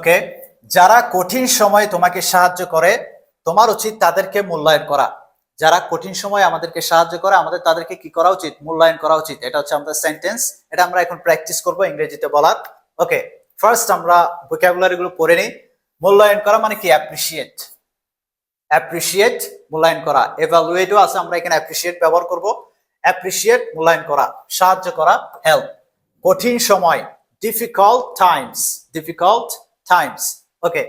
ওকে, যারা কঠিন সময়ে তোমাকে সাহায্য করে তোমার উচিত তাদেরকে মূল্যায়ন করা। যারা কঠিন সময়ে আমাদেরকে সাহায্য করে আমাদের তাদেরকে কি করা উচিত? মূল্যায়ন করা উচিত। এটা হচ্ছে আমাদের সেন্টেন্স। এটা আমরা এখন প্র্যাকটিস করব ইংরেজিতে বলার। ওকে, ফার্স্ট আমরা ভোকাবুলারি গুলো পড়ে নিই। মূল্যায়ন করা মানে কি? অ্যাপ্রিশিয়েট। অ্যাপ্রিশিয়েট মূল্যায়ন করা। এভালুয়েটও আছে, আমরা এখানে অ্যাপ্রিশিয়েট ব্যবহার করব। অ্যাপ্রিশিয়েট মূল্যায়ন করা, সাহায্য করা, হেল্প। কঠিন সময়, difficult times. Difficult times. Okay,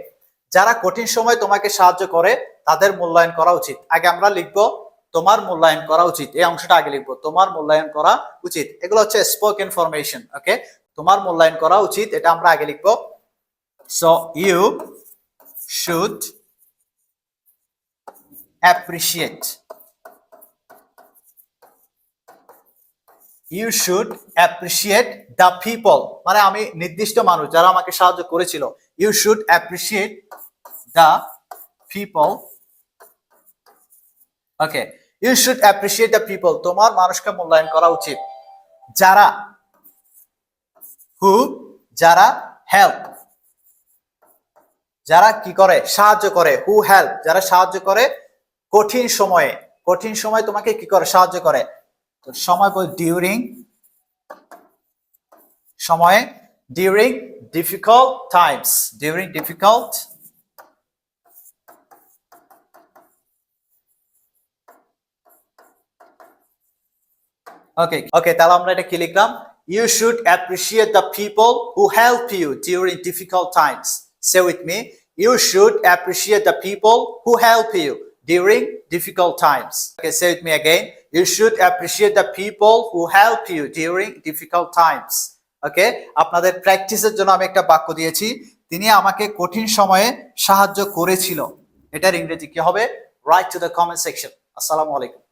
যারা কঠিন সময় তোমাকে সাহায্য করে তাদের মূল্যায়ন করা উচিত। আগে আমরা লিখবো তোমার মূল্যায়ন করা উচিত, এই অংশটা আগে লিখবো, তোমার মূল্যায়ন করা উচিত। এগুলো হচ্ছে স্পোকেন ফরমেশন। ওকে, তোমার মূল্যায়ন করা উচিত, এটা আমরা আগে লিখবো। So you should appreciate. You should appreciate the people, মানে আমি নির্দিষ্ট মানুষ যারা আমাকে সাহায্য করেছিল। You should appreciate the people. Okay, you should appreciate the people, তোমার মানুষকে মূল্যায়ন করা উচিত। যারা, হু, যারা হেল্প, যারা কি করে? সাহায্য করে। হু হেল্প, যারা সাহায্য করে কঠিন সময়ে। কঠিন সময় তোমাকে কি করে? সাহায্য করে। তো সময় বল ডিউরিং, সময়ে, during difficult times. During difficult. Okay okay, তাহলে আমরা এটা কি লিখলাম? You should appreciate the people who help you during difficult times. Say with me, you should appreciate the people who help you during difficult times. Okay, say with me again. You should appreciate the people who help you during difficult times. Okay, আপনাদের প্র্যাকটিসের জন্য আমি একটা বাক্য দিয়েছি, তিনি আমাকে কঠিন সময়ে সাহায্য করেছিল। এটার ইংরেজি কি হবে? Right to the comment section. আসসালামু আলাইকুম।